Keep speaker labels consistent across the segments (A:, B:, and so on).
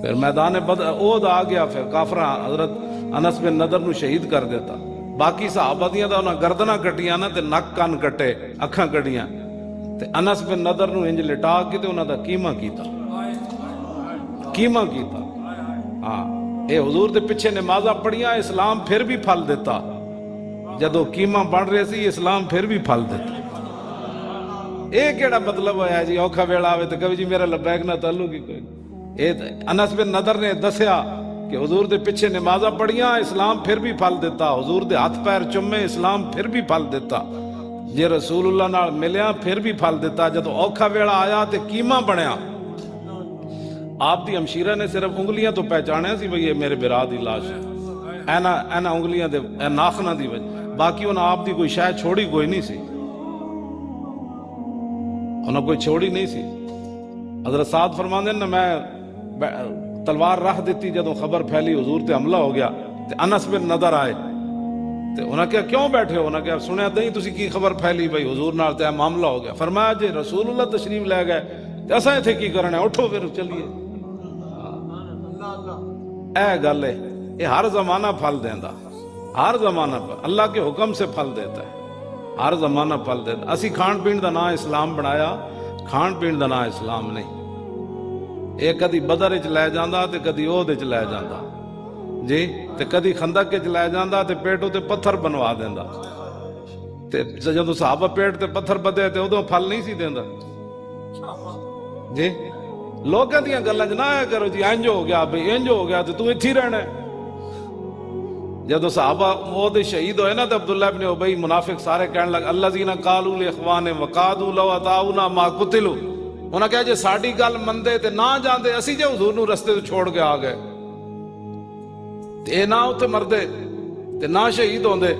A: پھر میدان بدر احد آ گیا، پھر کافراں حضرت انس بن نضر نو شہید کر دیتا. باقی صحابہ دیاں دا انہاں گردناں کٹیاں نا تے نک کن کٹے، اکھاں کٹیاں، تے انس بن نضر نو انج لٹا کے تے انہاں دا کیما کیتا. ہاں اے حضور دے پیچھے نمازاں پڑھیاں، اسلام پھر بھی پھل دیتا. جدو کیما بن رہے سی اسلام پھر بھی پھل دیتا. اے کیڑا مطلب ہویا جی اوکھا ویلا آوے تے کبھی جی میرا لبیک نہ تعلق ہی کوئی. اے انس بن نضر نے دسیا کہ حضور دے پیچھے نمازاں پڑھیاں، اسلام پھر بھی پھل دیتا. حضور دے ہاتھ پیر چومے، اسلام پھر بھی پھل دیتا. جے رسول اللہ نال ملیا پھر بھی پھل دیتا. جدو اوکھا ویلا آیا تے کیما بنیا. آپ دی ہمشیرہ نے صرف انگلیاں تو پہچانیا سی بھئی یہ میرے برا دی لاش ہے، اینا انگلیاں دے ناخناں دی وجہ، باقی انہاں آپ دی کوئی شاید چھوڑی کوئی نہیں سی، انہاں کوئی چھوڑی نہیں سی. حضرت سعد فرماندے نا میں تلوار رکھ دیتی جدوں خبر پھیلی حضور تے حملہ ہو گیا تے انس بن نضر آئے تے انہاں کہا کیوں بیٹھے ہو؟ انہاں کہا سنیا نہیں تسی کی خبر پھیلی بھئی حضور نال تے معاملہ ہو گیا. فرمایا جے رسول اللہ تشریف لے گئے تے اساں ایتھے کی کرنا ہے، اٹھو پھر چلیے. اے گل ہے، یہ ہر زمانہ پھل دیندا، ہر زمانہ اللہ کے حکم سے پھل دیتا ہے، ہر زمانہ پھل دیتا. اسی کھان پین دا نام اسلام بنایا، کھان پین دا نام اسلام نہیں. یہ کدی بدر وچ لے جاندا تے کدی احد وچ لے جاندا جی، تے کدی خندق وچ لے جاندا تے پیٹوں تے پتھر بنوا دیندا. تے جدوں صحابہ پیٹ تے پتھر بدے تے ادوں پھل نہیں سی دیندا جی. لوگاں دیاں گلاں چ نہ آیا کرو جی انج ہو گیا بھئی انج ہو گیا تے تو ایتھے رہنا ہے. جدو صحابہ وہ شہید ہوئے نا تو عبداللہ ابن ابی منافق سارے کہنے لگ الذین قالوا لاخوانہم وقعدوا لو اطاعونا ما قتلوا. انہاں کہا جے ساڈی گل مندے تے نہ جاندے، اسی جے حضور نو رستے تو چھوڑ کے آ گئے تے نہ اوتھے مردے تے نہ شہید ہوندے.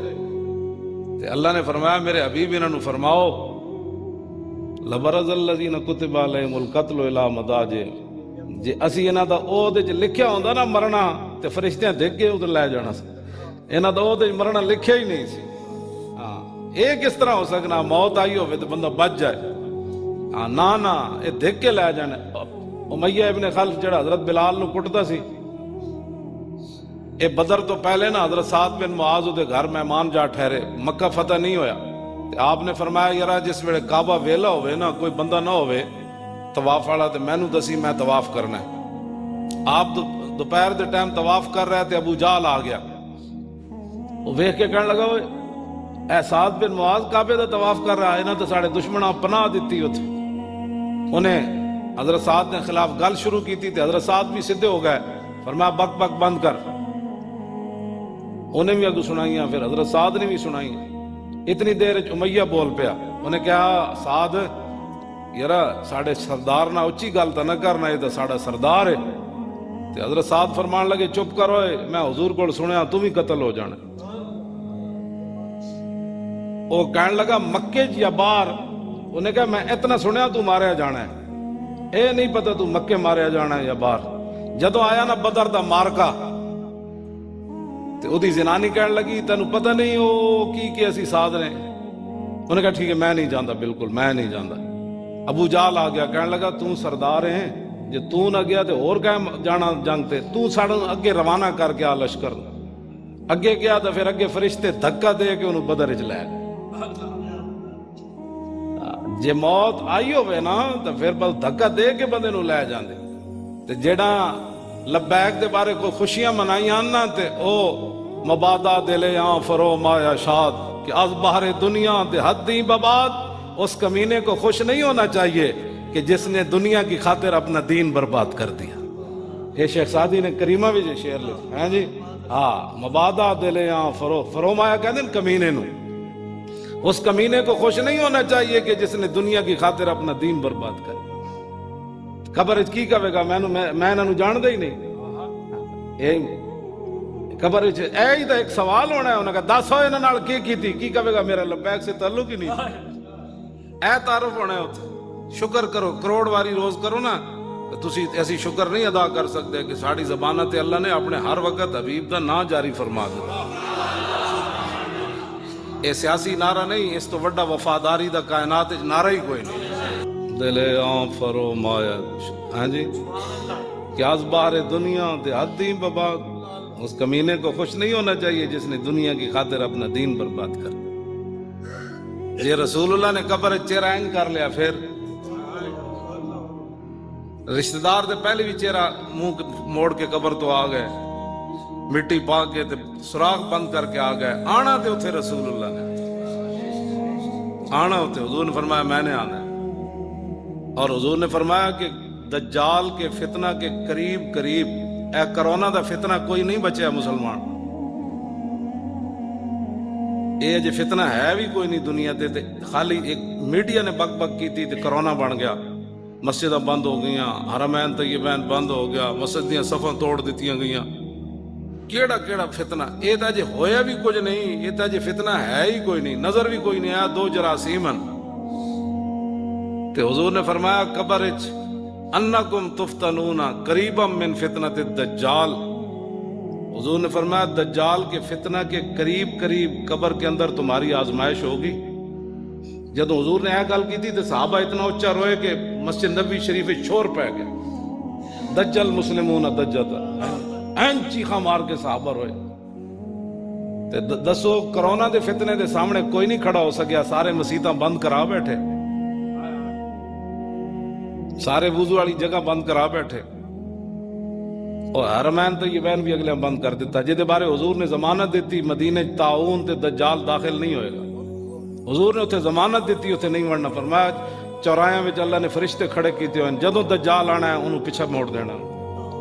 A: تے اللہ نے فرمایا میرے حبیب انہاں نو فرماؤ لبرز الذین کتب علیہم القتل الی مضاجعہم. جے اسی انہاں دا عہد وچ لکھیا ہوندا نا مرنا تے فرشتیاں دیکھ کے ادھر لے جانا سی. انہاں دا عہد وچ مرنا لکھیا ہی نہیں سی. ہاں یہ کس طرح ہو سکنا موت آئی ہوئے تو بندہ بچ جائے؟ ہاں نہ یہ دیکھ کے لے جانا. امیہ ابن خلف جڑا حضرت بلال نو کٹدا سی، اے بدر تو پہلے نا حضرت سعد بن معاذ دے گھر مہمان جا ٹھہرے، مکہ فتح نہیں ہویا. آپ نے فرمایا یارا جس ویلے کعبہ ویلا ہوئے نا کوئی بندہ نہ ہوئے طواف والا تے مینوں دسی میں طواف کرنا ہے. آپ دوپہر دے ٹائم طواف کر رہے تھے، ابو جہل آ گیا، وہ ویکھ کے کہنے لگا اوئے اے سعد بن معاذ کعبے دا طواف کر رہا ہے، انہاں تے ساڈے دشمناں پناہ دتی اوتھے. انہیں حضرت سعد نے خلاف گل شروع کی تھی تے حضرت سعد بھی سدھے ہو گئے. فرمایا بک بک بند کر. انہیں بھی اگو سنائیاں، پھر حضرت سعد نے بھی سنائیاں. اتنی دیر امیہ بول پیا، انہیں کہا سعد یارا ساڑے سردار نہ اچھی گل تو نہ کرنا، یہ تو ساڑا سردار ہے. تے حضرت سعد فرمان لگے چپ کرو، میں حضور کو سنیا تم ہی قتل ہو جانا. وہ کہنے لگا مکے یا باہر؟ انہیں کہا میں اتنا سنیا تو ماریا جانا ہے، اے نہیں پتا تو مکے ماریا جانا ہے یا باہر. جدو آیا نا بدر دا مارکا تے او دی زنانی کہنے لگی تینوں پتہ نہیں او کی اسی ساتھ نے؟ انہوں نے کہا ٹھیک ہے میں نہیں جانتا، بالکل میں نہیں جانتا. ابو جہل آ گیا کہنے لگا تو سردار ہیں، جے تو نہ گیا تے اور کہیں جانا جنگ تے، تو ساڑھا اگے روانہ کر کے آ لشکر. اگے گیا تو پھر اگے فرشتے دھکا دے کے انہوں بدر وچ لے گئے. جے موت آئی ہوئے نا تو پھر بس دھکا دے کے بندے نو لے جاندے. تے جیڑا لبیک دے بارے کو خوشیاں منائیاں نا تے او مبادا دلے آن فرو مایا شاد کہ از بہر دنیا دے حدی بباد. اس کمینے کو خوش نہیں ہونا چاہیے کہ جس نے دنیا کی خاطر اپنا دین برباد کر دیا. یہ شیخ سعدی نے کریمہ بھی جو شعر لکھا ہے جی. ہاں مبادا دلے آن فرو مایا کہتے ہیں کمینے نو. اس کمینے کو خوش نہیں ہونا چاہیے کہ جس نے دنیا کی خاطر اپنا دین برباد کر. قبر کی کہے گا میں انہوں جان دے ہی نہیں. قبر ہی تو ایک سوال ہونا ہے، انہوں نے کہا دس ہوئے انہوں نے کی تھی، کی کہے گا میرا لبیک سے تعلق ہی نہیں. اے تعارف ہونا ہے ہوتا. شکر کرو، کروڑ واری روز کرو نا تو تسی ایسی شکر نہیں ادا کر سکتے کہ ساڑی زبانہ تے اللہ نے اپنے ہر وقت حبیب دا نا جاری فرما دیا. اے سیاسی نعرہ نہیں، اس تو وڈا وفاداری دا کائنات نعرہ ہی کوئی نہیں. دل آن فرو مایا. ہاں جی کہ از بار دنیا دیہاتی بابا، اس کمینے کو خوش نہیں ہونا چاہیے جس نے دنیا کی خاطر اپنا دین برباد کر. یہ رسول اللہ نے قبر چہرہ اینگ کر لیا، پھر رشتہ دار دے پہلے بھی چہرہ منہ موڑ کے قبر تو آ گئے، مٹی پا کے تے سراغ بند کر کے آ گئے. آنا تے اتھے رسول اللہ نے آنا اتھے، حضور نے فرمایا میں نے آنا ہے. اور حضور نے فرمایا کہ دجال کے فتنہ کے قریب قریب اے کرونا دا فتنہ کوئی نہیں بچیا مسلمان. یہ جی فتنہ ہے بھی کوئی نہیں دنیا تے، خالی ایک میڈیا نے بک بک کی تھی تے کرونا بن گیا، مسجداں بند ہو گئیاں، حرمین طیبین بند ہو گیا، مسجد دیاں صفاں توڑ دتیاں گئیاں. کیڑا کیڑا فتنہ، یہ تو جی ہویا بھی کچھ نہیں، یہ تو جی فتنہ ہے ہی کوئی نہیں، نظر بھی کوئی نہیں آیا. دو جراثیمن تے حضور نے فرمایا قبر اچ انکم تفتنون قریبا من فتنۃ الدجال. حضور نے فرمایا دجال کے فتنہ کے قریب قریب قبر کے اندر تمہاری آزمائش ہوگی. جب حضور نے یہ گل کی تھی تو صحابہ اتنا اچھا روئے کہ مسجد نبی شریف شور پہ گیا، دجل مسلمون دجت این چیخا مار کے صحابہ روئے. دسو کرونا دے فتنے دے سامنے کوئی نہیں کھڑا ہو سکیا، سارے مسیتاں بند کرا بیٹھے، سارے وضو والی جگہ بند کرا بیٹھے، اور حرمین طیبین بھی اگلے بند کر دیتا، جہدے بارے حضور نے ضمانت دیتی مدینے طاعون تے دجال داخل نہیں ہوئے گا. حضور نے اتنے ضمانت دیتی، اتنے نہیں ورنا. فرمایا چوراہیاں وچ اللہ نے فرشتے کھڑے کیتے ہوئے، جدوں دجال آنا ہے انہوں پیچھے موڑ دینا،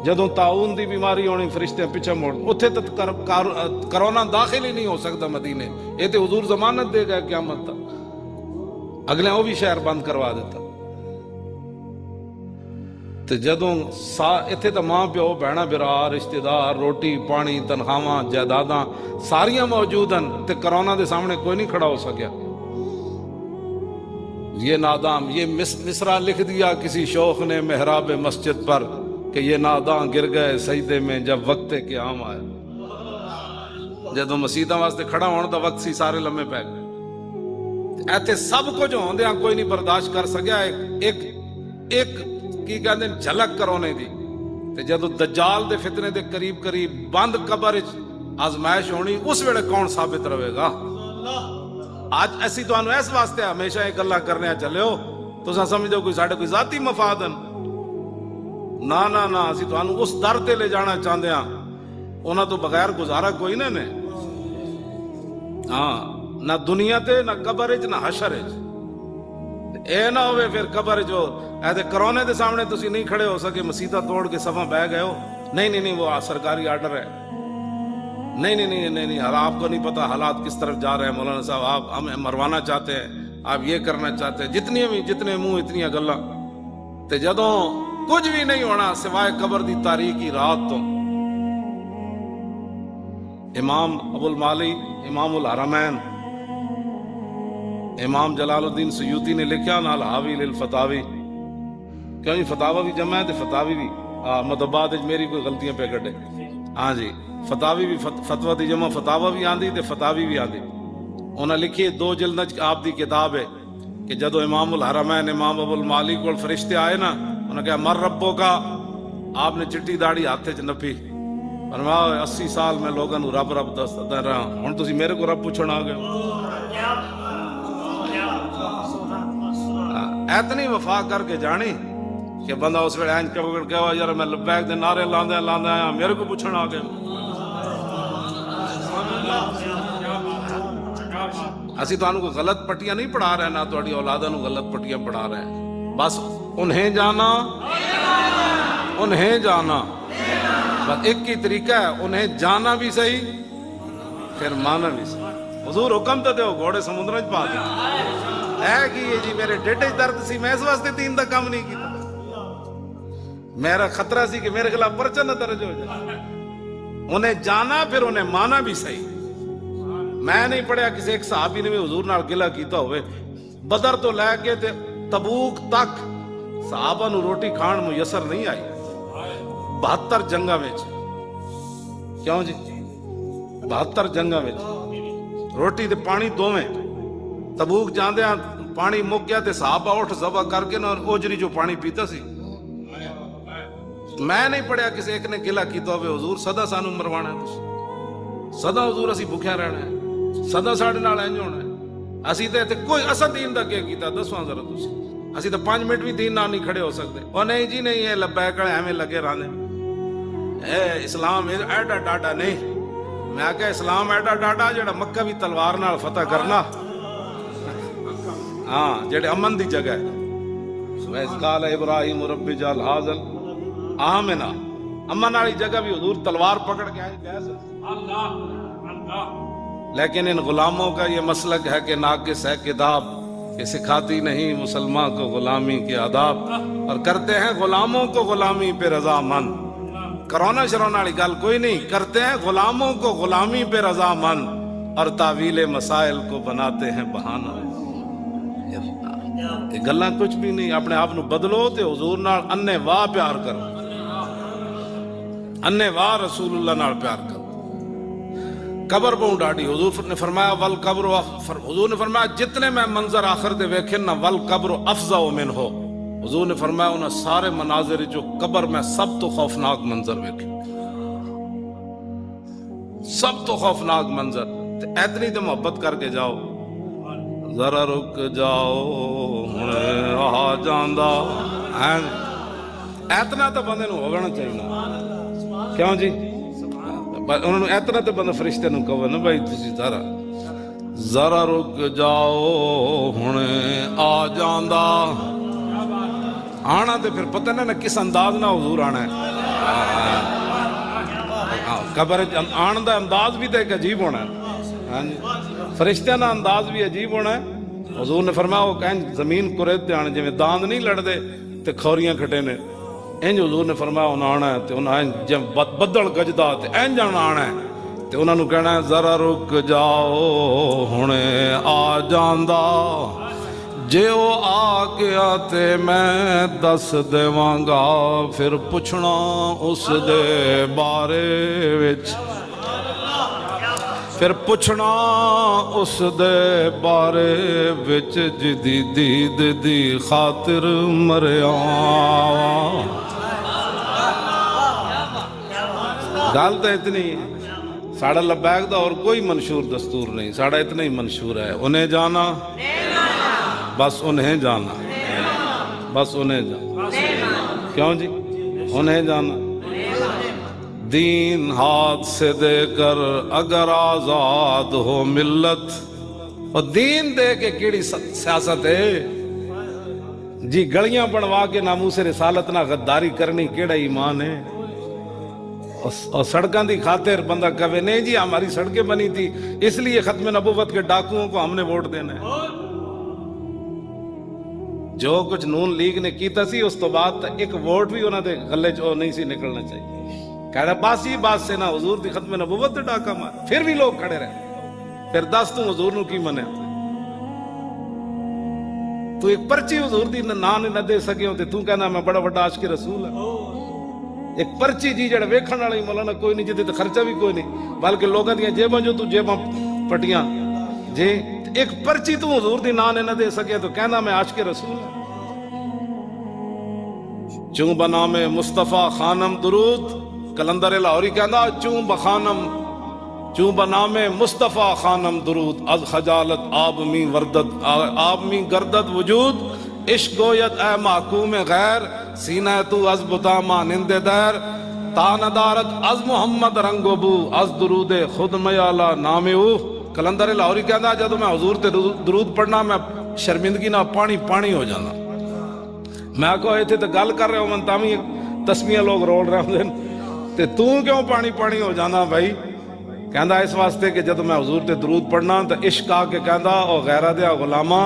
A: جدوں طاعون دی بیماری ہونی فرشتے پیچھے موڑ. اتنے تو کرونا داخل ہی نہیں ہو سکتا مدینے، یہ تو حضور ضمانت دے گا قیامت تک. اگلے وہ بھی شہر بند کروا دیتا. تے جدوں اتنے تو ماں پیو بہنا برا رشتہ دار روٹی پانی تنخواہاں جائیداداں ساریاں موجود ہیں، تے کرونا دے سامنے کوئی نہیں کھڑا ہو سکیا. یہ نادام، یہ مصرع لکھ دیا کسی شوخ نے محراب مسجد پر کہ یہ ناداں گر گئے سجدے میں جب وقت قیام آیا. جدوں مسیتاں واسطے کھڑا ہونے دا وقت سی، سارے لمے پے گئے. ایتھے سب کچھ ہوندیاں کوئی نہیں برداشت کر سکیا ایک کی کہندے جھلک کرونے دی. تے جدوں دجال دے فتنے دے قریب قریب بند قبر آزمائش ہونی، اس ویلے کون ثابت رہے گا؟ آج ایسی تو انو اس واسطے ہمیشہ ایک اللہ کرنے چلے ہو تو سمجھو کوئی ساڑھے کوئی ذاتی مفاد ہیں. نا نا نا، اسی تو انو اس در تے لے جانا چاہتے ہیں، انہاں تو بغیر گزارا کوئی نہ نے. ہاں، نہ دنیا تے نہ قبر نہ حشر. اے نہ ہوئے پھر قبر جو ایسے کرونے دے سامنے تسی نہیں کھڑے ہو سکے، مسیتہ توڑ کے صفحہ بہ گئے ہو. نہیں وہ سرکاری آرڈر ہے. نہیں آپ کو نہیں پتا حالات کس طرف جا رہے ہیں. مولانا صاحب آپ ہمیں مروانا چاہتے ہیں، آپ یہ کرنا چاہتے ہیں، جتنے منہ اتنی گلاں. تے جدوں کچھ بھی نہیں ہونا سوائے قبر دی تاریکی رات تو. امام ابو المالی امام الحرمین امام جلال الدین سیوطی نے لکھا نال حاوی للفتاوی، کیوں جی فتاوی بھی جمع ہے تے فتاوی بھی مدبات میری کوئی غلطیاں پہ کٹے. ہاں جی، فتاوی بھی فتوی دی جمع فتاوی بھی آندی تے فتاوی بھی آندی. انہاں لکھی 2 جلد آپ دی کتاب ہے کہ جدو امام الحرمین امام ابو المالی کو فرشتے آئے نا، انہوں نے کہا مر ربوں کا، آپ نے چٹی داڑھی ہاتھ چ نپی، فرمایا 80 سال میں لوگوں کو رب دستا رہا، ہن تسی میرے کو رب پوچھن آ گئے. اتنی وفا کر کے جانی کہ بندہ اس ویلے اینج کہو یار میں لبیک دے نعرے لاندے آیا میرے کو پوچھن آ گئے. اسی تو کوئی غلط پٹیاں نہیں پڑھا رہے، نہ تہاڈی اولاداں نو غلط پٹیاں پڑھا رہے ہیں. بس انہیں جانا بس ایک ہی طریقہ ہے، انہیں جانا بھی صحیح پھر مانا بھی صحیح. حضور حکم تو دیو گھوڑے سمندر چ پا دے ہے کہ یہ جی میرے ڈیڈے درد سی، میں اس واسطے دین دا کام نہیں کیتا، میرا خطرہ سی کہ میرے خلاف پرچہ نہ درج ہو جائے. انہیں جانا پھر انہیں مانا بھی صحیح. میں نہیں پڑھیا کسی ایک صحابی نے بھی حضور نال گلہ کیتا ہوئے. بدر تو لے کے تبوک تک صحابہ نو روٹی کھان میسر نہیں آئی 72 جنگاں وچ. کیوں جی 72 جنگاں وچ روٹی تے پانی دوویں. تبوک جاندے پانی مک گیا تے صحابہ اٹھ ذبح کر کے نہ اوجری جو پانی پیتا سی میں نہیں پڑھیا کسی ایک نے گلا کیتا ہوئے حضور سدا سانو مروانا ہے تسی، سدا حضور اسی بھکھیا رہنا ہے، سدا ساڑھے نال انج ہونا ہے، اسی تے کوئی اسا دین دا کیا کیتا دسواں ذرا تسی، اسی تے 5 منٹ بھی دین نال نہیں کھڑے ہو سکتے، او نہیں جی نہیں یہ لبیک ایویں لگے رہنے، اے اسلام ایڈا ڈاڈا نہیں، میں آکھیا اسلام ایڈا ڈاڈا جڑا مکہ بھی تلوار نال فتح کرنا، ہاں جڑے امن دی جگہ ہے، وَإِذْ قَالَ إِبْرَاهِيمُ رَبِّ اجْعَلْ هَٰذَا آمنا، امن والی جگہ بھی حضور تلوار پکڑ کے آئے گئے، لیکن ان غلاموں کا یہ مسلک ہے کہ ناقص ہے کتاب، کہ سکھاتی نہیں مسلمان کو غلامی کے آداب، اور کرتے ہیں غلاموں کو غلامی پہ رضا مند، کرونا شرونا والی گل کوئی نہیں، کرتے ہیں غلاموں کو غلامی پہ رضا مند، اور تعویل مسائل کو بناتے ہیں بہانہ۔ یہ گلاں کچھ بھی نہیں، اپنے آپ نو بدلو تے حضور نال انے واہ پیار کرو، انے واہ رسول اللہ نال پیار کرو۔ قبر بہوں ڈاڑی، حضور نے فرمایا والقبر، حضور نے فرمایا جتنے میں منظر آخر دے ویکھن نا والقبر افظع منہ، حضور نے فرمایا انہاں سارے مناظر جو قبر میں سب تو خوفناک منظر ویکھے، سب تو خوفناک منظر، اتنی تو محبت کر کے جاؤ، ذرا رک جاؤ آ جاندا، اتنا تو بندے نو ہونا چاہیے، کیوں جی انہوں نے اتنا تو بندہ فرشتے نو کہو نا بھائی تسی ذرا رک جاؤ ہن آ جاندا، آنا تو پھر پتہ نہ کس انداز نہ حضور آنا ہے، قبر آن دا انداز بھی تو ایک عجیب ہونا ہے، فرشتیاں دا انداز بھی عجیب ہونا ہے۔ حضور نے فرمایا وہ کہیں زمین کرید تے آنے، جویں داند نہیں لڑ دے تے کھوریاں کھٹے نے، انج حضور نے فرمایا انہاں آنا ہے تے انہاں جب بدل گجدا تے انج آنا ہے تے انہاں نو کہنا ہے ذرا رک جاؤ ہن آ جاندا، جے او آ گیا تے میں دس دیواں گا، پھر پوچھنا اس دے بارے وچ، پھر پوچھنا اس دے بارے وچ جدی دید دی خاطر مریا۔ گل تو اتنی ہے، ساڑھا لبیک دا اور کوئی منشور دستور نہیں، ساڑھا اتنا ہی منشور ہے، انہیں جانا بس انہیں جانا، بس انہیں جانا، کیوں جی انہیں جانا، دین ہاتھ سے دے کر اگر آزاد ہو ملت، اور دین دے کے کیڑی سیاست ہے جی، گلیاں بنوا کے ناموس رسالت نہ غداری کرنی کیڑا ایمان ہے، اور سڑکاں دی خاطر بندہ کہے نہیں جی ہماری سڑکیں بنی تھی اس لیے ختم نبوت کے ڈاکوؤں کو ہم نے ووٹ دینا ہے، جو کچھ نون لیگ نے کیتا سی اس تو بعد ایک ووٹ بھی انہوں نے گلے چو نہیں سی نکلنا چاہیے، کہہ رہا باس ہی بات سے نہ حضور دی ختم نبوت دے ڈاکہ مار، پھر بھی لوگ کھڑے رہے، پھر دس تم حضور نو کی منے، تو ایک پرچی حضور دی نان نہ دے سکے ہوتے، تو کہنا میں بڑا بڑا عاشق رسول ہے، ایک پرچی جی جڑا ویکھن والا ہی مولانا کوئی نہیں، جدے تے خرچہ بھی کوئی نہیں، بلکہ لوگاں دیاں جیباں جو تو جیباں پٹیاں جی، ایک پرچی تو حضور دی نان نہ دے سکے تو کہنا میں عاشق رسول ہے۔ چوں بنام مصطفیٰ خانم درود، کلندر لاہوری کہنا چوں بخانم، چوں بنام مصطفیٰ خانم درود، از خجالت آب می وردد، آب می گردد وجود، عشق گوید اے محکوم غیر، سینہ تو از بتا مانند دیر، تا ندارد از محمد رنگ و بو، از درود خود میالا نام او۔ کلندر لاہوری کہنا جدو میں حضور تے درود پڑھنا میں شرمندگی نہ پانی پانی ہو جانا، میں کہو ایتھے تو گل کر رہے ہو من تامی تسمیہ لوگ رول رہے ہوں تے تو کیوں پانی پانی ہو جانا بھائی؟ کہندا اس واسطے کہ جدو میں حضور تے درود پڑھنا تو عشق آ کے کہندا او غیرہ دیا غلامہ،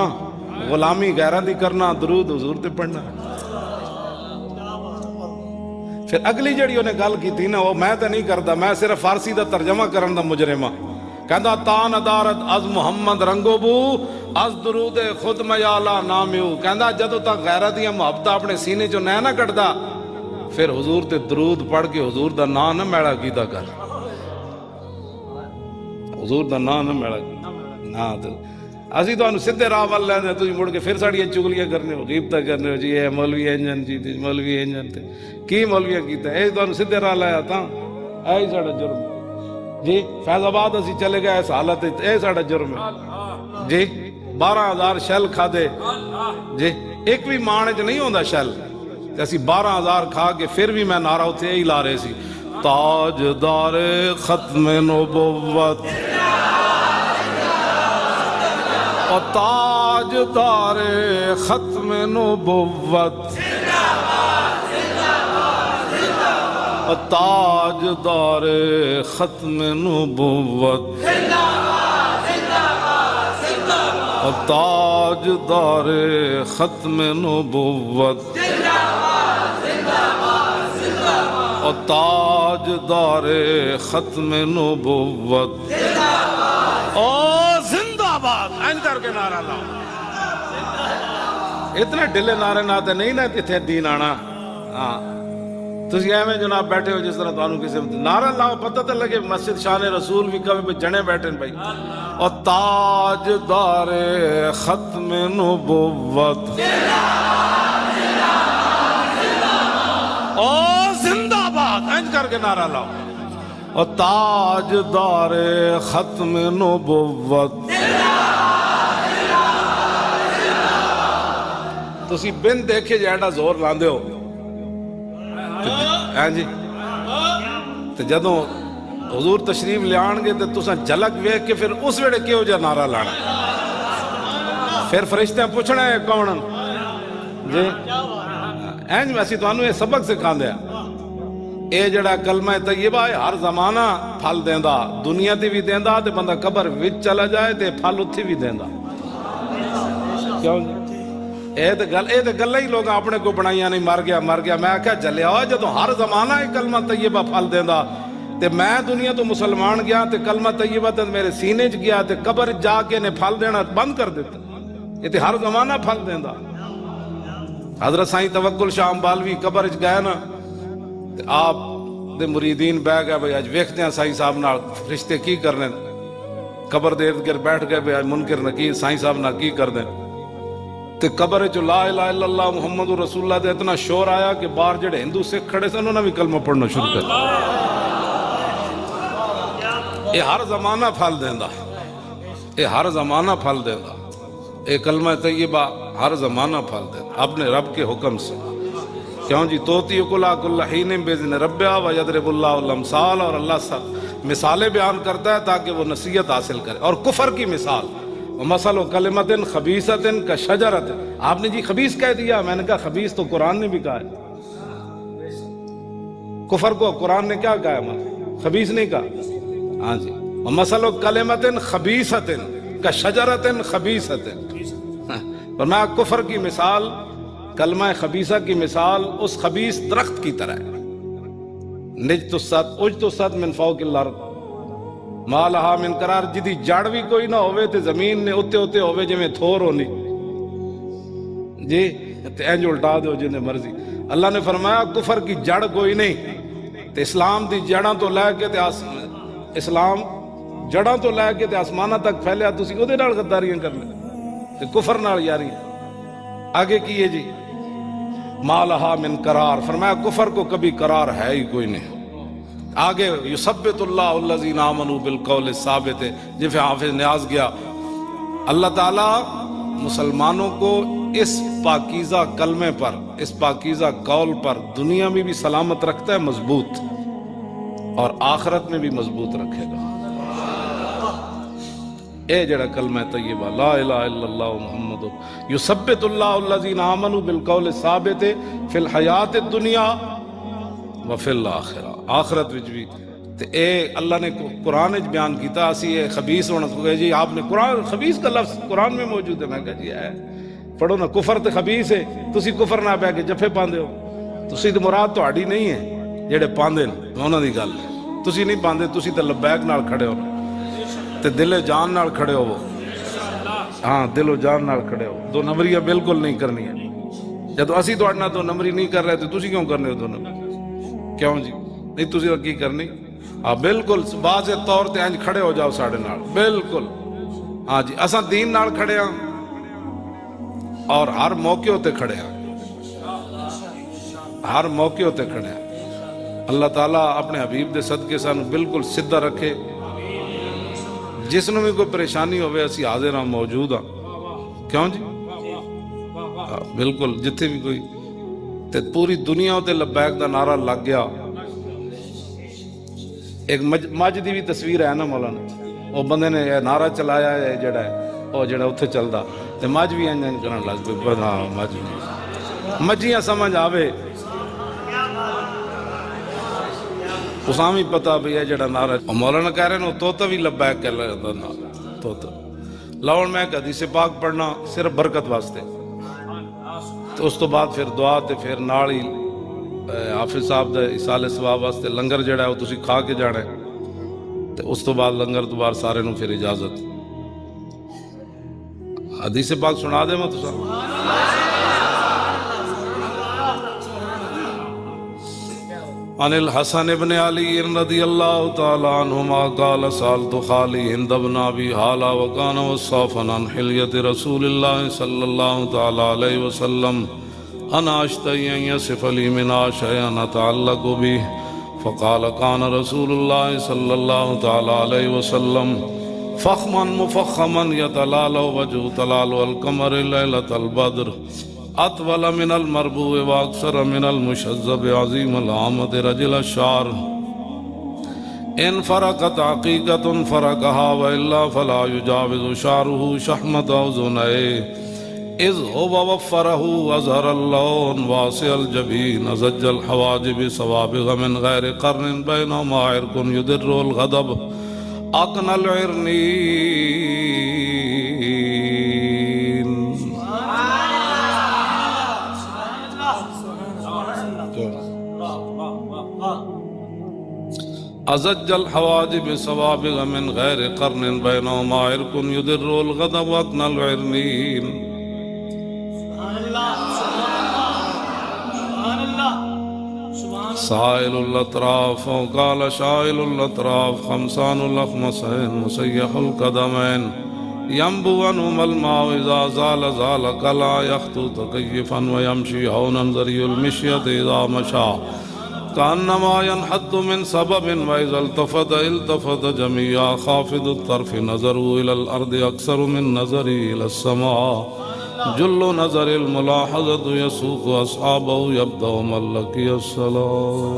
A: غلامی غیرہ دی کرنا، درود حضور تے پڑھنا۔ پھر اگلی جڑی انہیں گل کی تھی نا وہ میں تے نہیں کرتا، میں صرف فارسی دا ترجمہ کرن دا مجرمہ، کہندا تا ندارت از محمد رنگو بو، از درود خود میالا نامیو، کہندا جدو تک غیرت دیا محبت اپنے سینے جو نہ کٹدا پھر حضور تے درود پڑھ کے حضور دا نام نہ میڑا کیتا کر، حضور دا نام نہ میڑا کیتا، ਅਸੀਂ ਤੁਹਾਨੂੰ ਸਿੱਧੇ ਰਾਹ ਵੱਲ ਲੈਂਦੇ, ਤੁਸੀਂ ਮੁੜ ਕੇ ਫਿਰ ਸਾਡੀਆਂ ਚੁਗਲੀਆਂ ਕਰਨੇ ਹੋ, ਗੀਬਤਾਂ ਕਰਨੇ ਹੋ ਜੀ, ਇਹ ਮੌਲਵੀ ਇੰਜਨ ਜੀ ਤੇ ਮੌਲਵੀ ਇੰਜਨ ਤੇ ਕੀ ਮੌਲਵੀਆਂ ਕੀਤਾ, ਇਹ ਤੁਹਾਨੂੰ ਸਿੱਧੇ ਰਾਹ ਲਾਇਆ ਤਾਂ ਇਹ ਹੀ ਸਾਡਾ ਜੁਰਮ ਜੀ। ਫੈਜ਼ਾਬਾਦ ਅਸੀਂ ਚਲੇ ਗਏ ਇਸ ਹਾਲਤ ਵਿੱਚ, ਇਹ ਸਾਡਾ ਜੁਰਮ ਹੈ ਜੀ। 12,000 ਸ਼ੈਲ ਖਾਦੇ ਜੀ, ਇੱਕ ਵੀ ਮਾਣ ਚ ਨਹੀਂ ਹੁੰਦਾ ਸ਼ੈਲ, ਤੇ ਅਸੀਂ 12,000 ਖਾ ਕੇ ਫਿਰ ਵੀ ਮੈਂ ਨਾਰਾ ਉੱਥੇ ਇਹੀ ਲਾ ਰਹੇ ਸੀ, ਤਾਜਦਾਰ ਖਤਮ ਨਬੂਵਤ اور تاجدار ختم نبوت اور تاجدار ختم نبوت اور تاجدار ختم نبوت اور تاجدار ختم نبوت کر کے نعرہ لاؤ. اتنے ڈلے نعرے ناتے نہیں نا اتنے دین آنا. ہاں تسی ایویں جناب بیٹھے ہو جس طرح تانوں کسی نعرہ لاؤ پتہ تو لگے مسجد شان رسول بھی کبھی جنے بیٹھے بھائی. اور تاجدار ختم نبوت او زندہ باد انج کر کے نعرہ لاؤ. اور تاجدار ختم نبوت. تسی بن دیکھے جیڑا زور لاندے ہو جی، تو جدوں حضور تشریف لے آن گے تو تساں جھلک ویکھ کے پھر اس ویڑے کیوں جا نعرہ لانا، پھر فرشتے پوچھنا ہے کون جی. اینج میں اسی تانوں یہ سبق سکھاندے ہیں، اے جڑا کلمہ طیبہ ہے ہر زمانہ پھل دیندا، دنیا تے بھی دیندا تے بندہ قبر وچ چلا جائے تے پھل اتھے بھی دیندا. کیوں جی اے تے گل ہی لوگ اپنے کو بنائیاں نہیں مر گیا میں کہا جلیا ہو جدو ہر زمانہ ہی کلمہ طیبہ پھل دیندا تے میں دنیا تو مسلمان گیا تے کلمہ طیبہ تے میرے سینے چ گیا تے قبر جا کے نے پھل دینا بند کر دیتا. یہ تے ہر زمانہ پھل دیندا. حضرت سائیں توکل شاہ امبالوی قبر چ گئے نا تے آپ دے مریدین بہ گئے بھئی اج ویکھتے ہیں سائیں صاحب نال فرشتے کی کرنے، قبر دے ارد گرد بیٹھ گئے بھئی اج منکر نکیر سائیں صاحب نال کی کر دیں. تے قبر چ لا الہ الا اللہ محمد رسول اللہ دے اتنا شور آیا کہ باہر جڑے ہندو سکھ کھڑے سن انہوں نے بھی کلمہ پڑھنا شروع کر. یہ ہر زمانہ پھل دیندا، یہ ہر زمانہ پھل دیندا. یہ کلمہ طیبہ ہر زمانہ پھل دیندا اپنے رب کے حکم سے. کیوں جی توتی کلا کل حین باذن ربہ ویضرب اللہ الامثال. اور اللہ مثالیں بیان کرتا ہے تاکہ وہ نصیحت حاصل کرے. اور کفر کی مثال مثل کلمت خبیثۃ کشجرۃ. آپ نے جی خبیث کہہ دیا، میں نے کہا خبیث تو قرآن نے بھی کہا ہے. کفر کو قرآن نے کیا کہا ہے، خبیث نہیں کہا. ہاں جی مثل کلمت خبیثۃ کشجرۃ خبیثۃ. فرمایا کفر کی مثال، کلمہ خبیثہ کی مثال اس خبیث درخت کی طرح ہے. نجتثت اجتثت من فوق الارض ما لہا من قرار. جدی جڑ بھی کوئی نہ ہوئے تے زمین نے اتے اتے ہوئے جی میں تھور ہونی جی تے انج الٹا دو جنہیں مرضی. اللہ نے فرمایا کفر کی جڑ کوئی نہیں تے اسلام دی جڑاں تو لے کے تے اسلام جڑاں تو لے کے تے آسمانہ تک پھیلیا تسی او دے نال غداریاں کرنے تے کفر نال یاری. آگے کیے جی ما لہا من قرار. فرمایا کفر کو کبھی قرار ہے ہی کوئی نہیں. آگے یثبت اللہ الذین آمنوا بالقول الثابت. جیسے حافظ نیاز گیا، اللہ تعالیٰ مسلمانوں کو اس پاکیزہ کلمے پر، اس پاکیزہ قول پر دنیا میں بھی سلامت رکھتا ہے مضبوط، اور آخرت میں بھی مضبوط رکھے گا. اے جڑا کلمہ طیبہ لا الہ الا اللہ محمد یثبت اللہ الذین آمنوا بالقول الثابت فی الحیات الدنیا وفی الآخرہ. آخرت وچ بھی تے اے اللہ نے قرآن وچ بیان کیتا. اسی اے خبیث ہونا جی آپ نے قرآن خبیث کا لفظ قرآن میں موجود ہے. میں کہا جی ہے پڑھو نا، کفر تے خبیث ہے. تسی کفر نہ بہ کے جفے پاندے ہو. تسی تے مراد تہاڈی نہیں ہے جڑے پاندے نے انہاں دی گل. تسی نہیں پاندے، تسی تے لبیک نال کھڑے ہو تے دل جان نال کھڑے ہو. ہاں دل و جان نال کھڑے ہو. دو نمبریاں بالکل نہیں کرنی ہے. جب اسی تہاڈے نال دو نمبری نہیں کر رہے تو تسی کیوں کرنے ہو دو نمبری؟ کیوں جی نہیں تسی کی کرنی؟ ہاں بالکل واضح طور تے انج کھڑے ہو جاؤ ساڈے نال بالکل. ہاں جی اساں دین نال کھڑے ہاں اور ہر موقع تے کھڑے ہاں، ہر موقع تے کھڑے ہاں۔ اللہ تعالیٰ اپنے حبیب دے صدقے سانو بالکل سیدھا رکھے، جس نو بھی کوئی پریشانی ہوئے اسی حاضر ہاں، موجود ہاں، کیوں جی؟ بالکل جتھے بھی کوئی تے پوری دنیا تے لبیک دا نعرہ لگ گیا۔ ایک مجھ دی بھی تصویر ہے نا مولانا، وہ بندے نے یہ نعرہ چلایا ہے جڑا ہے وہ جڑا اتھے چلدا تے مجھ بھی انجن کرن لگ پے، ہاں مجھ بھی مجھیاں سمجھ آوے اساں بھی پتا بھی ہے جڑا نعرہ مولانا کہہ رہے ہیں وہ طوطا بھی لبیک کہہ رہا نا طوطا لاؤن میں ایک حدیث پاک پڑھنا صرف برکت واسطے، تو اس تو بعد پھر دعا تے پھر نال ہی حافظ صاحب دے اصالے ثواب واسطے لنگر جڑا ہے وہ تسی کھا کے جانا ہے، تے اس تو بعد لنگر تو بعد سارے نو پھر اجازت۔ حدیث پاک سنا دے میں تساں عن الحسن بن علی رضی اللہ تعالی عنہما قال سألت خالی ہند بن ابی حالہ وکان وصافا عن حلیت رسول اللہ صلی اللہ تعالی علیہ وسلم انا اشتہی ان یصف لی منها شیئا اتعلق به فقال كان رسول الله صلی اللہ تعالی علیہ وسلم فخما مفخما يتلالو وجه تلالو القمر لیلۃ البدر اطول من المربوع واکثر من المشذب عظیم العامت رجل الشعر ان فرقت عقیقت فرقها والا فلا يجاوز شعره شحمت اذنيه اذ هو وفره اظهر اللون واسع الجبين ازج الحواجب سوابغ من غیر قرن بینهما عرق يدر الغضب اقنى العرنين ازج الحواجب سوابغ من غیر قرن بینهما عرق يدر الغضب اقنى العرنين سائل الاطراف وقال شائل الاطراف خمسان الاخمسین مسیح القدمین ينبو عنهما الماء اذا زال زال كلا يخطو تكيفا ويمشي هونا ذري المشية اذا مشى كأنما ينحط من سبب وإذا التفت التفت جميعا خافض الطرف نظروا إلى الأرض أكثر من نظري إلى السماء جل نظر الملاحظة يسوق أصحابه يبدأ من لقي السلام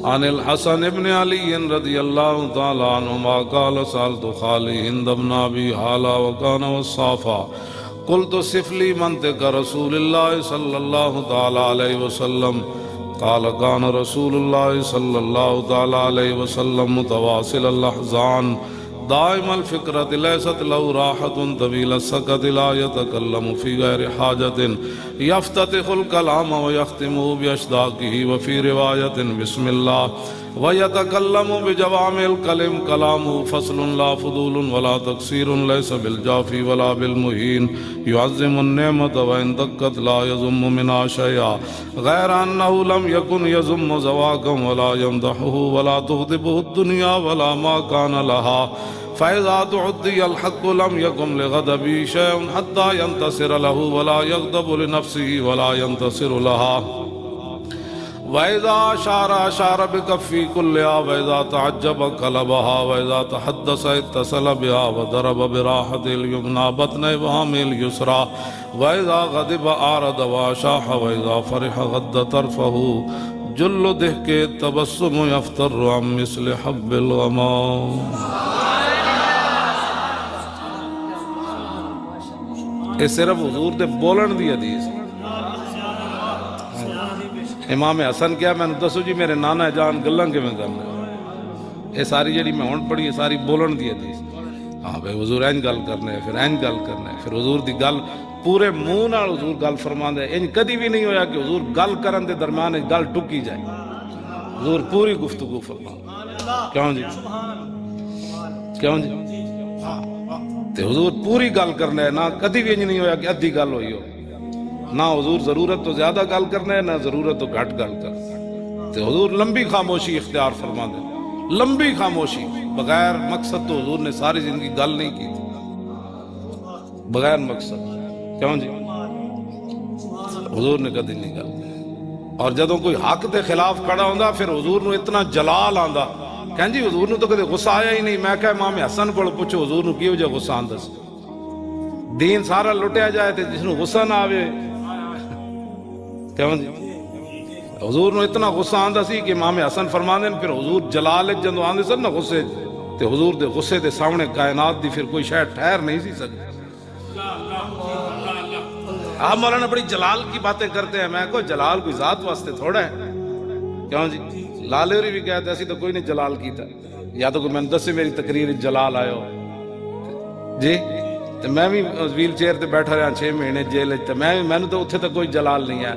A: عن الحسن بن علي رضي الله تعالى عنهما قال سألت خالي هند بن أبي حالة وكان وصافا قلت صف لي منطق رسول الله صلى الله تعالى عليه وسلم قال كان رسول الله صلى الله تعالى عليه وسلم متواصل الأحزان دائم الفكرة ليست له راحة طويل السكت لا يتكلم في غير حاجة يفتتح الكلام ويختمه بأشداقه وفي رواية بسم الله ويتكلم بجوامع الكلم كلامه فصل لا فضول ولا تقصير ليس بالجافي ولا بالمهين يعظم النعمة وإن دقت لا يذم منها شيئا غير أنه لم يكن يذم زواكا ولا يمدحه ولا تغضبه الدنيا ولا ما كان لها فإذا تعدي الحق لم يكن لغضبه شيء حتى ينتصر له ولا يغضب لنفسه ولا ينتصر لها وإذا أشار بكفي كلها وإذا تعجب قلبها وإذا تحدث اتصل بها وضرب براحة اليمنى بطن إبهامه اليسرى وإذا غضب أعرض وأشاح وإذا فرح غض طرفه جل ضحك التبسم يفتر عن مثل حب الغمام یہ صرف حضور دے بولن دی حدیث امام حسن کیا میں نے دسو جی میرے نانا جان گلاں کے میں کرنا یہ ساری جڑی میں ہون پڑھی یہ ساری بولن دی حدیث ہاں بھائی حضور این گل کرنا ہے پھر این گل کرنا ہے پھر حضور دی گل پورے منہ نال حضور گل فرماندے ان کدی بھی نہیں ہویا کہ حضور گل کرن دے درمیان گل ٹکی جائے حضور پوری گفتگو فرماندے کیوں جی کیوں جی تے حضور پوری گل کرنا ہے نہ کدی بھی نہیں ہویا کہ ادھی گل ہوئی ہو نہ حضور ضرورت تو زیادہ گل کرنا ہے نہ ضرورت تو گھٹ گل کرنا تے حضور لمبی خاموشی اختیار فرما دے لمبی خاموشی بغیر مقصد تو حضور نے ساری زندگی گل نہیں کی تھی، بغیر مقصد، کیوں جی حضور نے کدی نہیں گل کی۔ اور جدوں کوئی حق دے خلاف کھڑا ہوندا پھر حضور نو اتنا جلال آندا کہ جی حضور نو تو کدی غصہ آیا ہی نہیں۔ میں کہ امام حسن کو پوچھو حضور نو کیوں جا غصہ آندا سی؟ دین سارا لٹیا جائے تے جس نو غصہ نہ آوے، کیوں جی حضور نو اتنا غصہ آندا سی کہ امام حسن فرماندے پھر حضور جلال جدوں آندے سن نا غصے تے حضور دے غصے دے سامنے کائنات دی پھر کوئی شے ٹھہر نہیں سی سکتی۔ آپ مولانا بڑی جلال کی باتیں کرتے ہیں، میں کو جلال کوئی ذات واسطے تھوڑا ہے، کیوں جی لالے ہوری بھی کہتے ایسی تو کوئی نہیں جلال کیتا، یا تو کوئی میں دسے میری تقریر جلال آئے ہو جی، تو میں بھی ویل چیئر تے بیٹھا رہا 6 مہینے جیل تے میں تو اتنے تو کوئی جلال نہیں ہے۔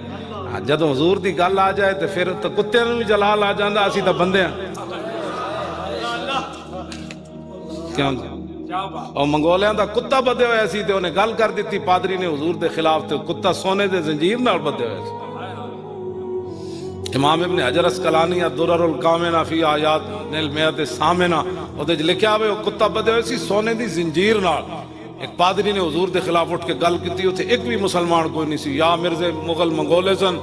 A: جدو حضور دی گل آ جائے تو پھر تو کتے نوں بھی جلال آ جاندا، اسی تو بندے ہیں، کیوں جی اور منگولیاں دا کتا بدے ہوئے سی تے انہیں گل کر دیتی پادری نے حضور دے خلاف تے کتا سونے دے زنجیر نال بدے ہوئے سی۔ امام ابن حجر اسقلانی الدرر الکامنہ فی آیات المیۃ الثامنہ اودے وچ لکھیا ہوئے وہ کتا بدے ہوئے سی سونے دی زنجیر نال۔ ایک پادری نے حضور دے خلاف اٹھ کے گل کیتی، اوتھے ایک بھی مسلمان کوئی نہیں سی، یا مرزے مغل منگولے سن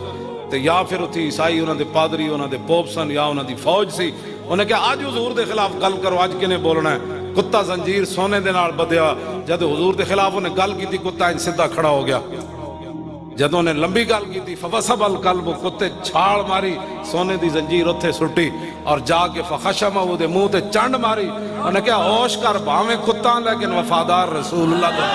A: تے یا پھر اتھی عیسائی انہاں دے پادری انہاں دے پوپ سن یا انہاں دی فوج سی۔ انہیں کہا آج حضور دے خلاف گل کرو، آج کنے بولنا ہے؟ کتا زنجیر سونے دے نال بدیا، جد حضور دے خلاف انہیں گل کی تھی کتا ان سدھا کھڑا ہو گیا، جدوں نے لمبی گل کی تھی فوسب القلب کتے چھاڑ ماری سونے دی زنجیر اتھے سٹی اور جا کے فخشم وہ دے منہ تے چنڈ ماری۔ انہیں کہا ہوش کر بھاویں کتا لیکن وفادار رسول اللہ دا۔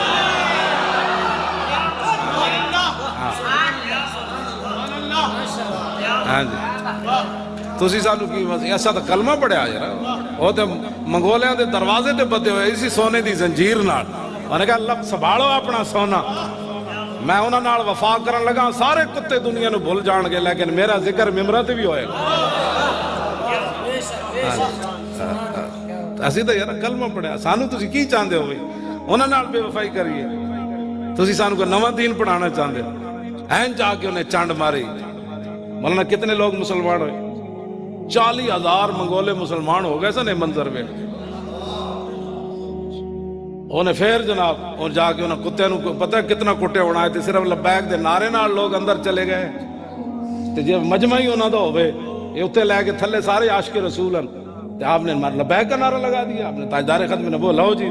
A: ہاں جی تسی سانو کی ایسا تو کلمہ پڑھیا یار، وہ تے منگولیاں دے دروازے تے بدے ہوئے اسی سونے دی زنجیر نال۔ انہیں کہا اللہ سنبھالو اپنا سونا، میں انہاں نال وفا کرن لگا، سارے کتے دنیا نو بھول جان گے لیکن میرا ذکر ممبراں تے بھی ہوئے گا۔ اسی تو یار کلمہ پڑھیا، سانو تسی کی چاہندے ہو بھائی انہاں نال بے وفائی کریے؟ تسی سانو کو نواں دین پڑھانا چاہندے ہو؟ این جا کے انہیں چانڈ ماری۔ مولانا کتنے لوگ مسلمان ہوئے؟ 40,000 منگولے مسلمان ہو گئے سن منظر میں۔ انہیں پھر جناب اور جا کے انہیں کتے نو پتہ ہے کتنا کٹے ہونا ہے، صرف لبیک دے نعرے نال لوگ اندر چلے گئے تے جے مجمع ہی انہاں دا ہوئے یہ اتنے لے کے تھلے سارے عاشق رسول ہیں تے آپ نے لبیک کا نعرہ لگا دیا، آپ نے تاجدار ختم نبوت لو جی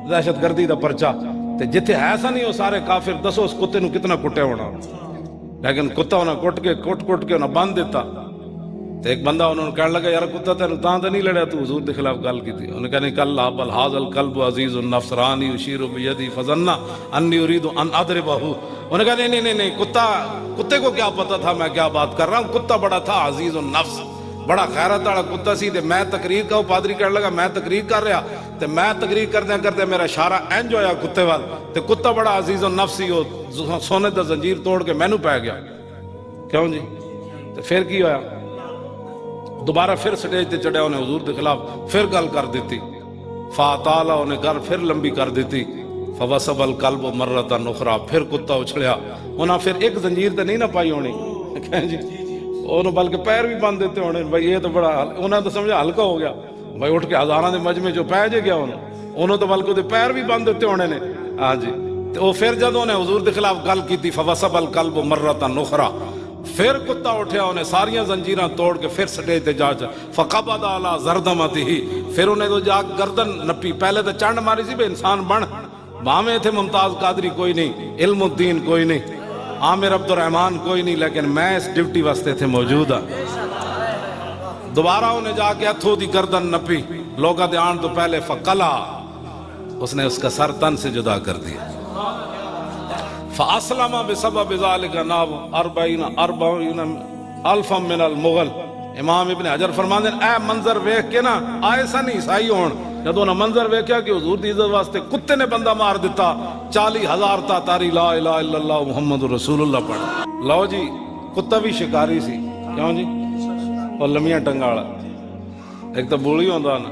A: دہشت گردی دا پرچہ، تے جتھے ایسا نہیں ہو سارے کافر، دسو اس کتے نو کتنا کٹے ہونا، لیکن کتا انہیں کٹ کے انہیں باندھ دیتا۔ تو ایک بندہ انہوں نے کہنے لگا یار کتا تینوں تاں تے نہیں لڑیا، تو حضور دے خلاف گل کی تھی؟ انہوں نے کہا نہیں کل بل ھذا القلب عزیز النفس رانی یشیر بیدی فظن انی اريد ان اضربہ۔ انہوں نے کہا نہیں کتے کو کیا پتا تھا میں کیا بات کر رہا ہوں، کتا بڑا تھا عزیز النفس، بڑا غیرت والا کتا سی، تے میں تقریر کا پادری کہنے لگا میں تقریر کر رہا تے میں تقریر کرتے میرا اشارہ انج ہویا کتے وال تے کتا بڑا عزیز النفس سی، وہ سونے دا زنجیر توڑ کے مینوں پے گیا۔ کیوں جی تے پھر کی ہویا؟ دوبارہ پھر سٹیج تے چڑھیا، انہیں حضور دے خلاف پھر گل کر دیتی، فاطالہ انہیں گل پھر لمبی کر دیتی، فوسب القلب مرۃ اخری، پھر کتا اچھلیا، انہاں پھر ایک زنجیر تے نہیں نہ پائی ہونی جی، انہوں بلکہ پیر بھی باندھ دیتے ہونے، بھائی یہ تو بڑا انہوں تو سمجھا ہلکا ہو گیا، بھائی اٹھ کے ہزاراں دے مجمع جو پہ جے گیا انہوں تو بلکہ دے پیر بھی باندھ دیتے ہونے نے۔ ہاں جی تو وہ پھر جدوں نے حضور دے خلاف گل کی تھی فوسب القلب مرۃ اخری، پھر کتا اٹھیا، انہیں ساریاں زنجیراں توڑ کے پھر سٹیج تے جا فقبض علی زردمتہ، پھر انہیں تو جا گردن نپی، پہلے تو چنڈ ماری سی بے انسان بن، باویں تھے ممتاز قادری کوئی نہیں، علم الدین کوئی نہیں، عامر عبد الرحمن کوئی نہیں، لیکن میں اس ڈیوٹی واسطے تھے موجود ہاں۔ دوبارہ انہیں جا کے ہتھوں دی گردن نپی، لوگاں دے آن تو پہلے فقلا، اس نے اس کا سر تن سے جدا کر دیا، فاسلم بسبب ذلك ناب 40 الف من المغل۔ امام ابن حجر فرماندے اے منظر ویکھ کے نا آئے سن عیسائی ہون، جدوں نے منظر ویکھیا کہ حضور دی عزت واسطے کتے نے بندہ مار دیتا، 40,000 تاتاری لا الہ الا اللہ محمد رسول اللہ پڑھ۔ لو جی کتا بھی شکاری سی، کیوں جی اور لمیاں ٹنگا والا، ایک تو بولی ہوندا نا،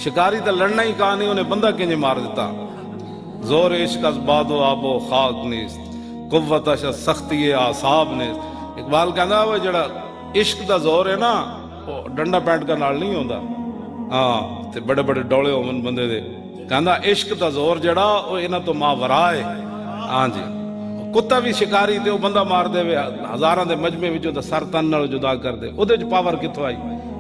A: شکاری تو لڑنا ہی کہا نہیں، انہیں بندہ کنجے مار دیتا۔ زور عشق از باد و آب و خاک نیست، قوت از سختی اعصاب نیست۔ اقبال کہندا وہ جڑا عشق دا زور ہے نا وہ ڈنڈا پینٹ کا نال نہیں ہوندا، ਹਾਂ ਤੇ ਬੜੇ ਬੜੇ ਡੋਲੇ ਹੋਵਨ ਬੰਦੇ ਦੇ, ਕਹਿੰਦਾ ਇਸ਼ਕ ਦਾ ਜ਼ੋਰ ਜਿਹੜਾ ਉਹ ਇਹਨਾਂ ਤੋਂ ਮਾਵਰਾ ਹੈ। ਹਾਂਜੀ, ਕੁੱਤਾ ਵੀ ਸ਼ਿਕਾਰੀ ਤੇ ਉਹ ਬੰਦਾ ਮਾਰ ਦੇਵੇ ਹਜ਼ਾਰਾਂ ਦੇ ਮਜਮੇ ਵਿੱਚ ਉਹਦਾ ਸਰ ਤਨ ਨਾਲ ਜੁਦਾ ਕਰ ਦੇ, ਉਹਦੇ ਚ ਪਾਵਰ ਕਿੱਥੋਂ ਆਈ?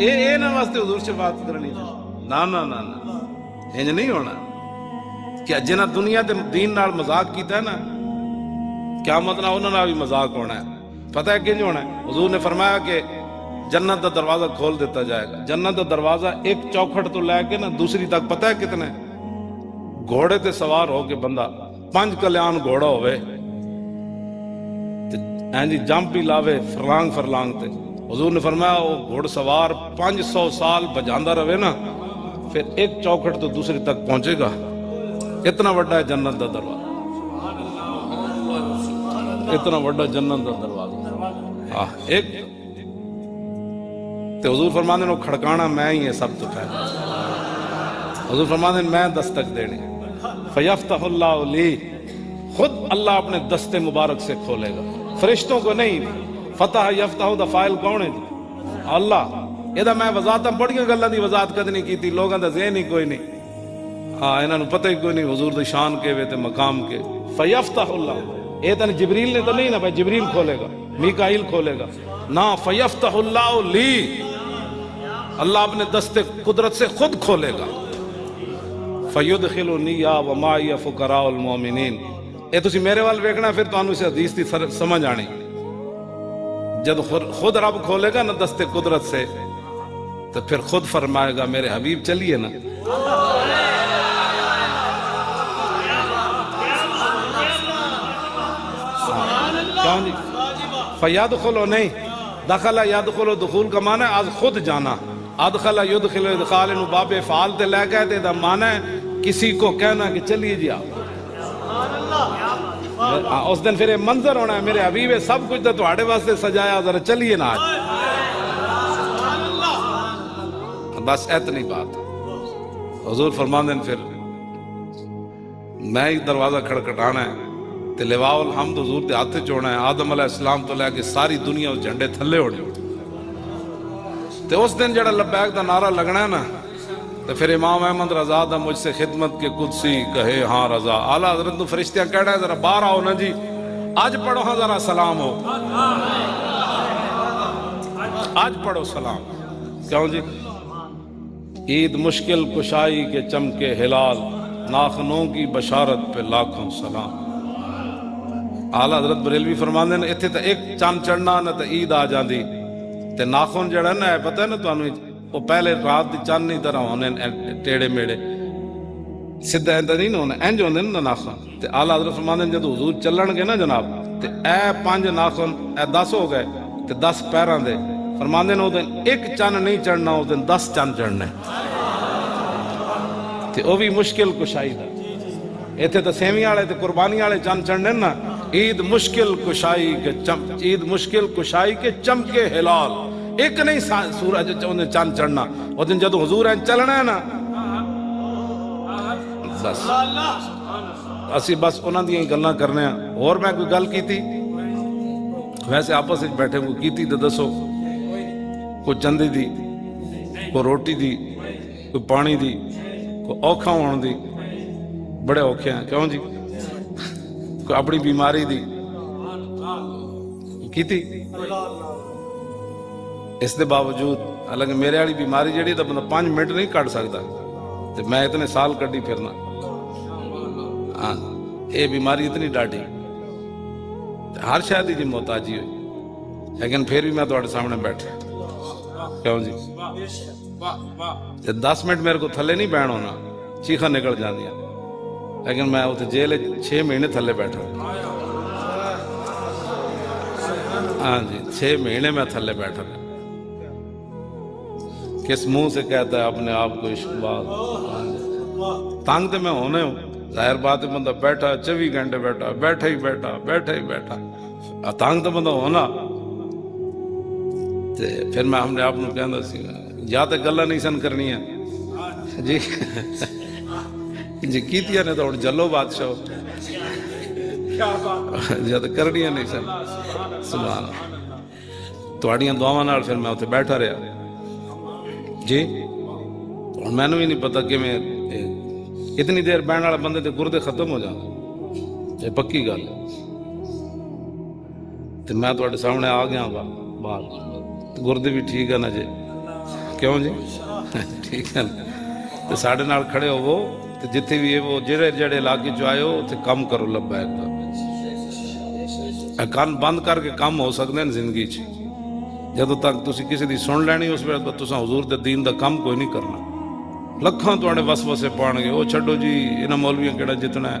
A: اے نہ واسطے حضور سے بات کرنی تھی نا نا نا نا انج نہیں ہونا کہ جنہ دنیا دے دین نال مذاق کیتا ہے نا قیامت نہ انہاں نال بھی مذاق ہونا ہے پتہ ہے کنج ہونا ہے حضور نے فرمایا کہ جنت دا دروازہ کھول دیتا جائے گا جنت دا دروازہ ایک چوکھٹ تو لے کے نا دوسری تک پتہ ہے کتنے گھوڑے تے سوار ہو کے بندہ 5 کلیان گھوڑا ہوئے جی جمپ بھی لاوے فرلانگ تے حضور نے فرمایا وہ گھوڑ سوار 500 سال بجاندہ رہے نا پھر ایک چوکھٹ تو دوسری تک پہنچے گا اتنا بڑا ہے جنت دا دروازہ اتنا بڑا جنت دا دروازہ ایک تے حضور فرماندے نے کھڑکانا میں ہی ہے سب تو پہلے حضور فرماندے میں دستک دینی فیفتح اللہ لی خود اللہ اپنے دستے مبارک سے کھولے گا فرشتوں کو نہیں فتح یفتح دا فائل کون ہے اللہ یہ دا میں وضاحتاں بڑیاں گلاں دی وضاحت کد نہیں کیتی لوگاں دا ذہن ہی کوئی نہیں انہاں نوں پتہ ہی کوئی نہیں حضور دی شان کے وے تے مقام کے فیفتح اللہ یہ تو جبریل نے تو نہیں نا بھائی جبریل کھولے گا میکائیل کھولے گا نا فیفتح اللہ لی اللہ اپنے دستے قدرت سے خود کھولے گا فیدخلنی ومعی فقراء المومنین اے تسی میرے وال ویکھنا پھر تانوں اس حدیث دی سمجھ آنی جب خود رب کھولے گا نا دستے قدرت سے تو پھر خود فرمائے گا میرے حبیب چلیے نا فیدخلو نہیں دخل یدخلو دخول کا معنی ہے آج خود جانا ادخل یدخل ادخال انہوں باب فعال تے لے گئے تے دا معنی ہے کسی کو کہنا کہ چلیے جی آپ اس دن پھر منظر ہونا ہے میرے حبیب سب کچھ تو تہاڈے واسطے سجایا ذرا چلیے نا آج بس اتنی بات حضور فرماندے پھر میں ہی دروازہ کھڑکھٹانا ہے تے لواء الحمد حضور تے ہاتھ چونا ہے آدم علیہ السلام تو لے کے ساری دنیا اس جھنڈے تھلے ہونے تے اس دن جڑا لبیک دا نعرہ لگنا ہے نا تو پھر امام احمد رضا دا مجھ سے خدمت کے قدسی کہے ہاں رضا اعلیٰ حضرت تو فرشتیاں کہہ رہا ہے ذرا باہر آؤ نا جی آج پڑھو ہاں ذرا سلام ہو آج پڑھو سلام کیوں جی عید مشکل کشائی کے چمکے ہلال ناخنوں کی بشارت پہ لاکھوں سلام اعلیٰ حضرت بریلوی فرماندے ہیں اتھے تا ایک چاند چڑھنا نہ تا عید آ جاندی تے ناخن جڑا نا ہے پتہ ہے نا تو انہوں وہ پہلے رات دی چاند نہیں طرح ہونے ٹیڑے میڑے سدھا ہے نہیں ہونے انج ہونے نا ناخن تے اعلیٰ حضرت فرماندے ہیں جب حضور چلن گے نا جناب تے اے 5 ناخن اے 10 ہو گئے تے 10 پیران دے فرماندے ہیں وہ دن ایک چاند نہیں چڑھنا وہ دن 10 چاند چڑھنے تے وہ بھی مشکل کشائی دا ایتھے تا سیمی آلے تے قربانی آلے چاند چڑھنے نا عید مشکل کشائی کے چمکے ہلال ایک نہیں سورج چاند چڑھنا وہ دن جدو حضور ہیں چلنا ہے نا بس اسی بس انہاں دیاں گلاں کرنے ہیں اور میں کوئی گل کی تھی ویسے آپس وچ بیٹھے کوئی کی تھی تو دسو کوئی چندی دی کوئی روٹی دی کوئی پانی دی کوئی اوکھا ہون دی بڑے اوکھے ہیں کیوں جی کوئی اپنی بیماری دی کی تھی اس دے باوجود حالانکہ میرے والی بیماری جڑی تو بندہ 5 منٹ نہیں کٹ سکتا تو میں اتنے سال کٹی پھرنا ہاں یہ بیماری اتنی ڈاٹی ہر شاید ہی جی محتاجی ہوئی لیکن پھر بھی میں تھوڑے سامنے بیٹھا کیوں جی 10 منٹ میرے کو تھلے نہیں بہن ہونا چیخا نکل جاندیاں لیکن میں اتنے جیل 6 مہینے تھلے بیٹھا ہاں جی 6 مہینے میں تھلے بیٹھا کس منہ سے کہتا ہے اپنے آپ کو عشق باز تانگ تے میں ہونے ہوں ظاہر بات ہے بندہ بیٹھا 24 گھنٹے بیٹھا ہی بیٹھا تانگ تے بندہ ہونا پھر میں ہم نے آپ نے کہنا سی یا تے گلہ نہیں سن کرنی ہے جی جی کیتیا نے تو اور جلو بادشاہ یا تے کرنی ہے نہیں سن سبحان تواڈیاں دعاواں نال پھر میں اتنے بیٹھا رہا جی میں نے بھی نہیں پتا کہ میں اتنی دیر بہن والا بندے تے گردے ختم ہو جانا یہ پکی گل تو میں تواڈے سامنے آ گیا باہر گردے بھی ٹھیک ہے نا جی ਕਿਉਂ ਜੀ ਠੀਕ ਹੈ ਤੇ ਸਾਡੇ ਨਾਲ ਖੜੇ ਹੋਵੋ ਤੇ ਜਿੱਥੇ ਵੀ ਇਹ ਉਹ ਜਿਹੜੇ ਇਲਾਕੇ ਚ ਆਇਓ ਉੱਥੇ ਕੰਮ ਕਰੋ ਲੱਭੈਕ ਦਾ। ਕੰਨ ਬੰਦ ਕਰਕੇ ਕੰਮ ਹੋ ਸਕਦੇ ਨੇ ਜ਼ਿੰਦਗੀ 'ਚ। ਜਦੋਂ ਤੱਕ ਤੁਸੀਂ ਕਿਸੇ ਦੀ ਸੁਣ ਲੈਣੀ ਉਸ ਵੇਲੇ ਤੱਕ ਤੁਸੀਂ ਹਜ਼ੂਰ ਦੇ ਦੀਨ ਦਾ ਕੰਮ ਕੋਈ ਨਹੀਂ ਕਰਨਾ। ਲੱਖਾਂ ਤੁਹਾਡੇ ਵਸਵਸੇ ਪਾਉਣਗੇ, ਉਹ ਛੱਡੋ ਜੀ ਇਹਨਾਂ ਮੌਲਵੀਆਂ ਕਿਹੜਾ ਜਿੱਤਣਾ ਹੈ,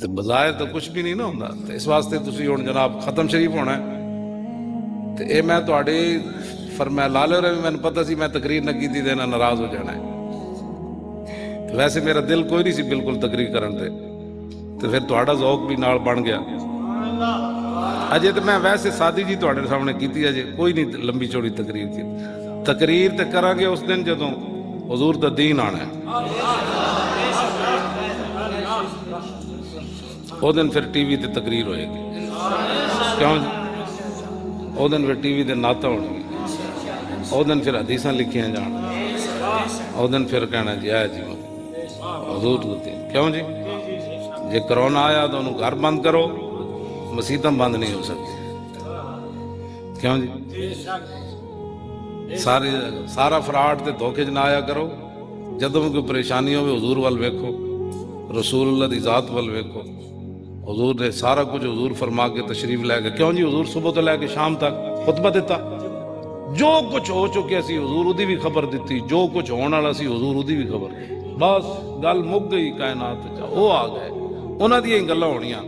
A: ਤੇ ਬਜ਼ਾਇਰ ਤਾਂ ਕੁਝ ਵੀ ਨਹੀਂ ਨਾ ਹੁੰਦਾ। ਤੇ ਇਸ ਵਾਸਤੇ ਤੁਸੀਂ ਹੁਣ ਜਨਾਬ ਖਤਮ ਸ਼ਰੀਫ ਹੋਣਾ ਤੇ ਇਹ ਮੈਂ ਤੁਹਾਡੇ ਫਰਮਾਇਆ ਲਾ ਲਿਓ ਰੇ। ਮੈਨੂੰ ਪਤਾ ਸੀ ਮੈਂ ਤਕਰੀਰ ਨਾ ਕੀਤੀ ਤੇ ਨਾ ਨਾਰਾਜ਼ ਹੋ ਜਾਣਾ ਹੈ। ਤੇ ਵੈਸੇ ਮੇਰਾ ਦਿਲ ਕੋਈ ਨਹੀਂ ਸੀ ਬਿਲਕੁਲ ਤਕਰੀਰ ਕਰਨ ਤੇ ਫਿਰ ਤੁਹਾਡਾ ਜ਼ੌਕ ਵੀ ਨਾਲ ਬਣ ਗਿਆ। ਅਜੇ ਤਾਂ ਮੈਂ ਵੈਸੇ ਸਾਦੀ ਜੀ ਤੁਹਾਡੇ ਸਾਹਮਣੇ ਕੀਤੀ, ਅਜੇ ਕੋਈ ਨਹੀਂ ਲੰਬੀ ਚੌੜੀ ਤਕਰੀਰ ਕੀਤੀ। ਤਕਰੀਰ ਤੇ ਕਰਾਂਗੇ ਉਸ ਦਿਨ ਜਦੋਂ ਹਜ਼ੂਰ ਦਾ ਦੀਨ ਆਣਾ ਹੈ। ਉਹ ਦਿਨ ਫਿਰ ਟੀਵੀ ਤੇ ਤਕਰੀਰ ਹੋਏਗੀ। ਕਿਉਂ ਜੀ? ਉਹ ਦਿਨ ਫਿਰ ਟੀਵੀ ਤੇ ਨਾਤਾਂ ਹੋਣਗੀਆਂ, ਉਹ ਦਿਨ ਫਿਰ ਹਦੀਸਾਂ ਲਿਖੀਆਂ ਜਾਣ, ਉਹ ਦਿਨ ਫਿਰ ਕਹਿਣਾ ਜੀ ਆਇਆ ਜੀ ਹਜ਼ੂਰ ਦਿੱਤੇ। ਕਿਉਂ ਜੀ? ਜੇ ਕਰੋਨਾ ਆਇਆ ਤਾਂ ਉਹਨੂੰ ਘਰ ਬੰਦ ਕਰੋ, ਮਸੀਤਾਂ ਬੰਦ ਨਹੀਂ ਹੋ ਸਕਦੀ। ਕਿਉਂ ਜੀ? ਸਾਰਾ ਫਰਾਡ ਤੇ ਧੋਖੇ 'ਚ ਨਾ ਆਇਆ ਕਰੋ। ਜਦੋਂ ਵੀ ਕੋਈ ਪਰੇਸ਼ਾਨੀ ਹੋਵੇ ਹਜ਼ੂਰ ਵੱਲ ਵੇਖੋ, ਰਸੂਲullah ਦੀ ਜ਼ਾਤ ਵੱਲ ਵੇਖੋ। ਹਜ਼ੂਰ ਨੇ ਸਾਰਾ ਕੁਝ ਹਜ਼ੂਰ ਫਰਮਾ ਕੇ ਤਸ਼ਰੀਫ ਲੈ ਕੇ। ਕਿਉਂ ਜੀ? ਹਜ਼ੂਰ ਸਵੇਰ ਤੋਂ ਲੈ ਕੇ ਸ਼ਾਮ ਤੱਕ ਖੁਤਬਾ ਦਿੱਤਾ। ਜੋ ਕੁਝ ਹੋ ਚੁੱਕਿਆ ਸੀ ਹਜ਼ੂਰ ਉਹਦੀ ਵੀ ਖਬਰ ਦਿੱਤੀ, ਜੋ ਕੁਝ ਹੋਣ ਵਾਲਾ ਸੀ ਹਜ਼ੂਰ ਉਹਦੀ ਵੀ ਖਬਰ। ਬਸ ਗੱਲ ਮੁੱਕ ਗਈ ਕਾਇਨਾਤ 'ਚ। ਉਹ ਆ ਗਏ, ਉਹਨਾਂ ਦੀਆਂ ਹੀ ਗੱਲਾਂ ਹੋਣੀਆਂ।